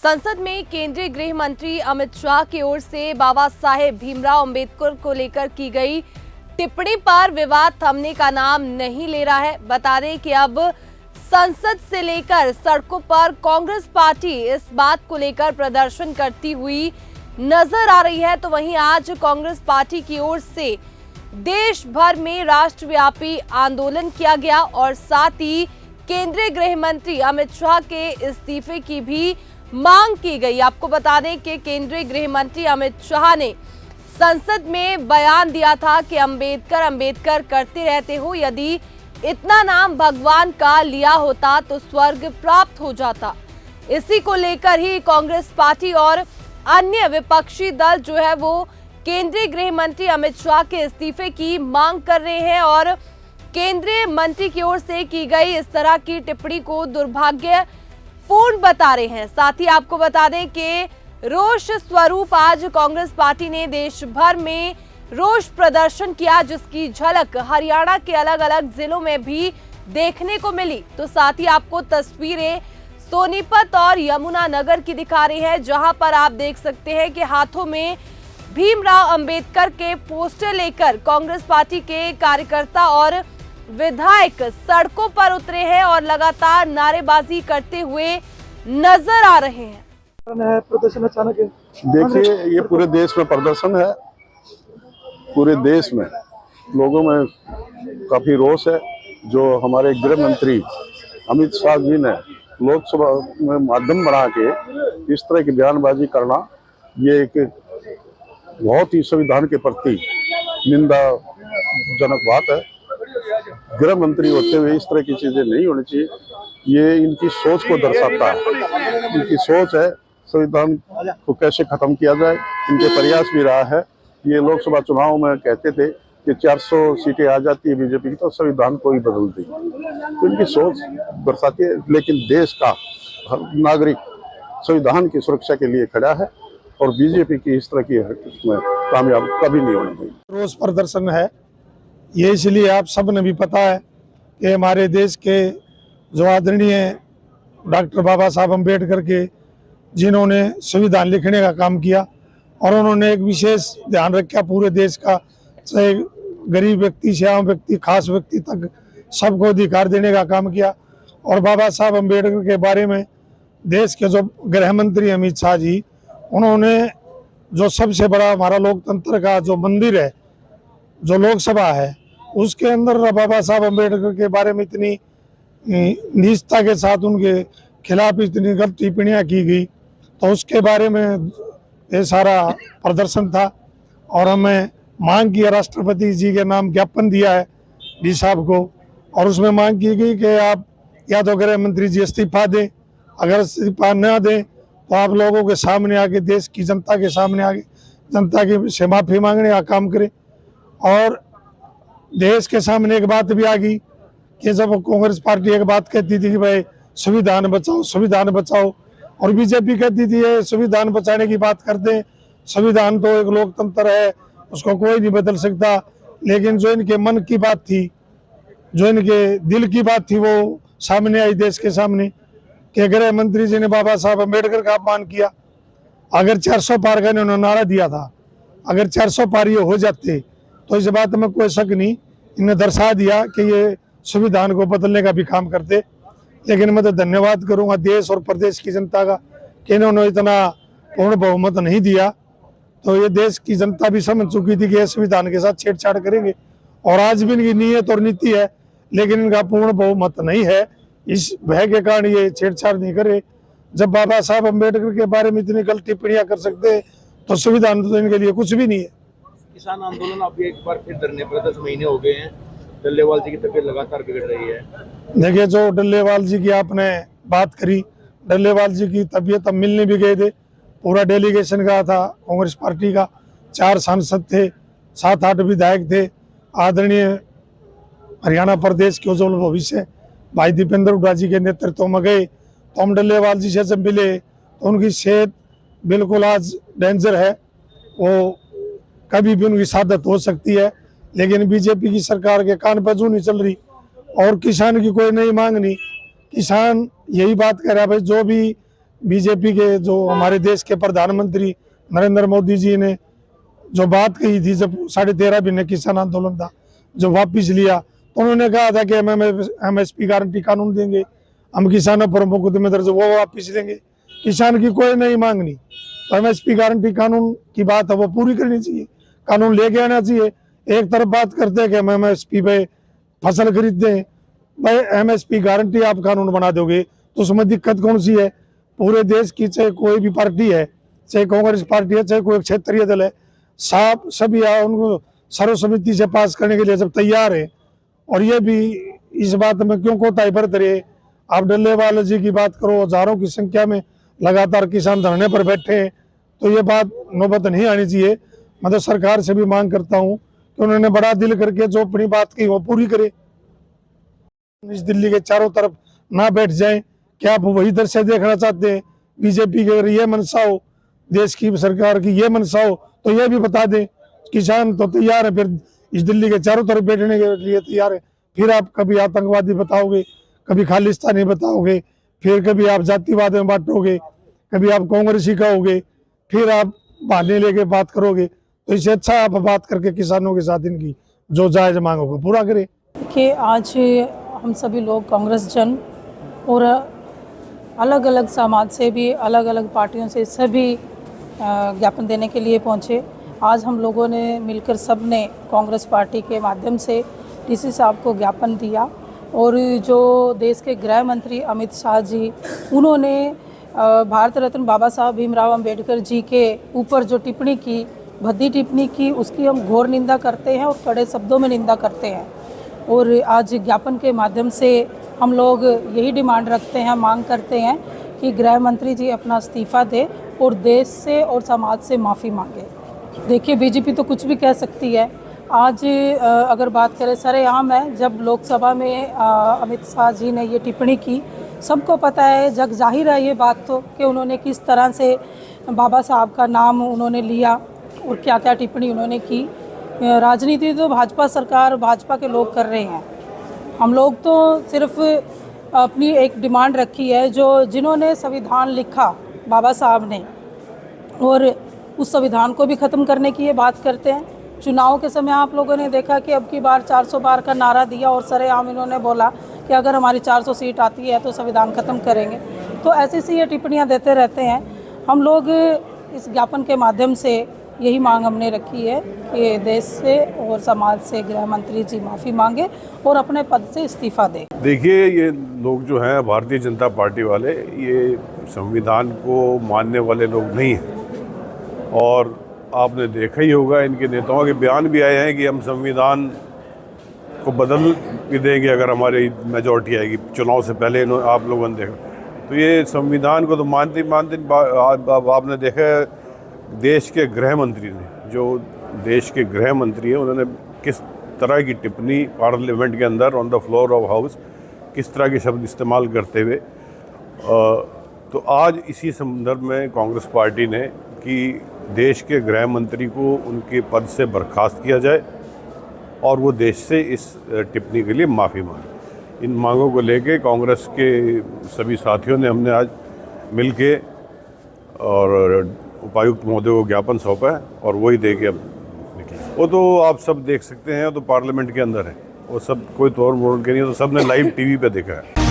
संसद में केंद्रीय गृह मंत्री अमित शाह की ओर से बाबा साहेब भीमराव अंबेडकर को लेकर की गई टिप्पणी पर विवाद थमने का नाम नहीं ले रहा है। बता दें कि अब संसद से लेकर सड़कों पर कांग्रेस पार्टी इस बात को लेकर प्रदर्शन करती हुई नजर आ रही है। तो वहीं आज कांग्रेस पार्टी की ओर से देश भर में राष्ट्रव्यापी आंदोलन किया गया और साथ ही केंद्रीय गृह मंत्री अमित शाह के इस्तीफे की भी मांग की गई। आपको बता दें कि केंद्रीय गृह मंत्री अमित शाह ने संसद में बयान दिया था कि अंबेडकर करते रहते हो, यदि इतना नाम भगवान का लिया होता तो स्वर्ग प्राप्त हो जाता। इसी को लेकर ही कांग्रेस पार्टी और अन्य विपक्षी दल जो है वो केंद्रीय गृह मंत्री अमित शाह के इस्तीफे की मांग कर रहे हैं और केंद्रीय मंत्री की ओर से की गई इस तरह की टिप्पणी को दुर्भाग्यपूर्ण बता रहे हैं। साथ ही आपको बता दें कि रोष स्वरूप आज कांग्रेस पार्टी ने देश भर में रोष प्रदर्शन किया, जिसकी झलक हरियाणा के अलग अलग जिलों में भी देखने को मिली। तो साथ ही आपको तस्वीरें सोनीपत और यमुनानगर की दिखा रही है, जहां पर आप देख सकते हैं कि हाथों में भीमराव अंबेडकर के पोस्टर लेकर कांग्रेस पार्टी के कार्यकर्ता और विधायक सड़कों पर उतरे हैं और लगातार नारेबाजी करते हुए नजर आ रहे हैं। प्रदर्शन अचानक देखिए, ये पूरे देश में प्रदर्शन है। पूरे देश में लोगों में काफी रोष है। जो हमारे गृह मंत्री अमित शाह जी ने लोकसभा में माध्यम बना के इस तरह की बयानबाजी करना, ये एक बहुत ही संविधान के प्रति निंदाजनक बात है। गृह मंत्री होते हुए इस तरह की चीजें नहीं होनी चाहिए। ये इनकी सोच को दर्शाता है। इनकी सोच है संविधान को कैसे खत्म किया जाए। इनके प्रयास भी रहा है। ये लोकसभा चुनाव में कहते थे कि 400 सीटें आ जाती है बीजेपी की तो संविधान को ही बदल देगी। तो इनकी सोच दर्शाती है, लेकिन देश का हर नागरिक संविधान की सुरक्षा के लिए खड़ा है और बीजेपी की इस तरह की में कामयाब कभी नहीं होनी चाहिए। रोष प्रदर्शन है ये, इसलिए आप सब ने भी पता है कि हमारे देश के जो आदरणीय डॉक्टर बाबा साहब अम्बेडकर के, जिन्होंने संविधान लिखने का काम किया और उन्होंने एक विशेष ध्यान रखा पूरे देश का, चाहे गरीब व्यक्ति से आम व्यक्ति, खास व्यक्ति तक सबको अधिकार देने का काम किया। और बाबा साहब अम्बेडकर के बारे में देश के जो गृह मंत्री अमित शाह जी, उन्होंने जो सबसे बड़ा हमारा लोकतंत्र का जो मंदिर है, जो लोकसभा है, उसके अंदर बाबा साहब अम्बेडकर के बारे में इतनी नीचता के साथ उनके खिलाफ इतनी गलत टिप्पणियाँ की गई, तो उसके बारे में ये सारा प्रदर्शन था। और हमें मांग की, राष्ट्रपति जी के नाम ज्ञापन दिया है डी साहब को, और उसमें मांग की गई कि आप या तो गृह मंत्री जी इस्तीफा दें, अगर इस्तीफा न दें तो आप लोगों के सामने आके, देश की जनता के सामने आके जनता की से माफ़ी मांगने का काम करें। और देश के सामने एक बात भी आ गई कि जब कांग्रेस पार्टी एक बात कहती थी कि भाई संविधान बचाओ, संविधान बचाओ, और बीजेपी कहती थी ये संविधान बचाने की बात करते हैं, संविधान तो एक लोकतंत्र है, उसको कोई नहीं बदल सकता। लेकिन जो इनके मन की बात थी, जो इनके दिल की बात थी, वो सामने आई देश के सामने कि गृह मंत्री जी ने बाबा साहब अम्बेडकर का अपमान किया। अगर 400 पार का इन्होंने नारा दिया था, अगर 400 पार ये हो जाते तो इस बात में कोई शक नहीं, इन्हें दर्शा दिया कि ये संविधान को बदलने का भी काम करते। लेकिन मैं तो धन्यवाद करूंगा देश और प्रदेश की जनता का कि इन्होंने इतना पूर्ण बहुमत नहीं दिया। तो ये देश की जनता भी समझ चुकी थी कि ये संविधान के साथ छेड़छाड़ करेंगे, और आज भी इनकी नीयत और नीति है, लेकिन इनका पूर्ण बहुमत नहीं है। इस भय के कारण ये छेड़छाड़ नहीं करे। जब बाबा साहब अम्बेडकर के बारे में इतनी गलत टिप्पणियां कर सकते हैं तो संविधान तो इनके लिए कुछ भी नहीं है। किसान आंदोलन अभी एक बार फिर धरने पर 10 महीने हो गए हैं। डल्लेवाल जी की तबीयत लगातार बिगड़ रही है। देखिए, जो डल्लेवाल जी की आपने बात करी, डल्लेवाल जी की तबीयत अब मिलने भी गए थे। पूरा डेलीगेशन का था कांग्रेस पार्टी का, 4 सांसद थे, 7-8 विधायक थे। आदरणीय हरियाणा प्रदेश के उज्जवल भविष्य भाई दीपेंद्र हुड्डा जी के नेतृत्व में गए, तो हम डल्लेवाल जी से जब मिले तो उनकी सेहत बिल्कुल आज डेंजर है, वो कभी भी उनकी शहादत हो सकती है। लेकिन बीजेपी की सरकार के कान पर जू नहीं चल रही और किसान की कोई नई मांग नहीं। किसान यही बात कह रहा है, भाई जो भी बीजेपी के जो हमारे देश के प्रधानमंत्री नरेंद्र मोदी जी ने जो बात कही थी, जब 13.5 महीने किसान आंदोलन था, जो वापिस लिया, तो उन्होंने कहा था कि MSP गारंटी कानून देंगे, हम किसानों पर मुकदमे दर्ज वो वापिस लेंगे। किसान की कोई नहीं मांगनी, तो MSP गारंटी कानून की बात है वो पूरी करनी चाहिए, कानून लेके आना चाहिए। एक तरफ बात करते हैं कि हम MSP पे फसल खरीदते हैं, भाई MSP गारंटी आप कानून बना दोगे तो उसमें दिक्कत कौन सी है? पूरे देश की चाहे कोई भी पार्टी है, चाहे कांग्रेस पार्टी है, चाहे कोई क्षेत्रीय दल है, साहब सभी उनको सर्वसम्मति से पास करने के लिए सब तैयार है। और ये भी इस बात में क्यों कोताही बरत रहे? आप डल्लेवाल जी की बात करो, हजारों की संख्या में लगातार किसान धरने पर बैठे हैं, तो ये बात नौबत नहीं आनी चाहिए। मैं तो सरकार से भी मांग करता हूँ कि उन्होंने बड़ा दिल करके जो अपनी बात की वो पूरी करे, इस दिल्ली के चारों तरफ ना बैठ जाएं। क्या आप वही दृश्य देखना चाहते हैं? बीजेपी की अगर ये मनसा हो, देश की सरकार की ये मनसा हो, तो ये भी बता दें। किसान तो तैयार है, फिर इस दिल्ली के चारों तरफ बैठने के लिए तैयार है। फिर आप कभी आतंकवादी बताओगे, कभी खालिस्तानी बताओगे, फिर कभी आप जातिवाद में बांटोगे, कभी आप कांग्रेसी कहोगे, फिर आप बहाने लेके बात करोगे। तो इससे अच्छा आप बात करके किसानों के साथ इनकी जो जायज मांगों को पूरा करें। कि आज हम सभी लोग कांग्रेस जन और अलग अलग समाज से भी, अलग अलग पार्टियों से सभी ज्ञापन देने के लिए पहुंचे। आज हम लोगों ने मिलकर सब ने कांग्रेस पार्टी के माध्यम से डीसी साहब को ज्ञापन दिया। और जो देश के गृह मंत्री अमित शाह जी, उन्होंने भारत रत्न बाबा साहब भीमराव अंबेडकर जी के ऊपर जो टिप्पणी की, भद्दी टिप्पणी की, उसकी हम घोर निंदा करते हैं और कड़े शब्दों में निंदा करते हैं। और आज ज्ञापन के माध्यम से हम लोग यही डिमांड रखते हैं, मांग करते हैं कि गृह मंत्री जी अपना इस्तीफ़ा दें और देश से और समाज से माफ़ी मांगे। देखिए, बीजेपी तो कुछ भी कह सकती है। आज अगर बात करें सरेआम है, जब लोकसभा में अमित शाह जी ने ये टिप्पणी की, सबको पता है, जग जाहिर है ये बात तो, कि उन्होंने किस तरह से बाबा साहब का नाम उन्होंने लिया और क्या क्या टिप्पणी उन्होंने की। राजनीति तो भाजपा सरकार, भाजपा के लोग कर रहे हैं। हम लोग तो सिर्फ अपनी एक डिमांड रखी है, जो जिन्होंने संविधान लिखा बाबा साहब ने, और उस संविधान को भी ख़त्म करने की ये बात करते हैं। चुनाव के समय आप लोगों ने देखा कि अब की बार 400 बार का नारा दिया और सरेआम इन्होंने बोला कि अगर हमारी 400 सीट आती है तो संविधान ख़त्म करेंगे। तो ऐसी सी ये टिप्पणियाँ देते रहते हैं। हम लोग इस ज्ञापन के माध्यम से यही मांग हमने रखी है कि देश से और समाज से गृह मंत्री जी माफ़ी मांगे और अपने पद से इस्तीफ़ा दें। देखिए, ये लोग जो हैं भारतीय जनता पार्टी वाले, ये संविधान को मानने वाले लोग नहीं हैं। और आपने देखा ही होगा, इनके नेताओं के बयान भी आए हैं कि हम संविधान को बदल भी देंगे अगर हमारी मेजॉरिटी आएगी। चुनाव से पहले आप लोगों ने देखा, तो ये संविधान को तो मानते आपने देखा है, देश के गृह मंत्री ने, जो देश के गृह मंत्री हैं, उन्होंने किस तरह की टिप्पणी पार्लियामेंट के अंदर on the floor of house किस तरह के शब्द इस्तेमाल करते हुए। तो आज इसी संदर्भ में कांग्रेस पार्टी ने कि देश के गृह मंत्री को उनके पद से बर्खास्त किया जाए और वो देश से इस टिप्पणी के लिए माफ़ी मांगे। इन मांगों को लेके कांग्रेस के सभी साथियों ने, हमने आज मिलके और उपायुक्त महोदय को ज्ञापन सौंपा है और वही दे के अब निकले। वो तो आप सब देख सकते हैं, वो तो पार्लियामेंट के अंदर है, वो सब कोई तोड़ मोड़ के नहीं, तो सब ने लाइव टीवी पे देखा है।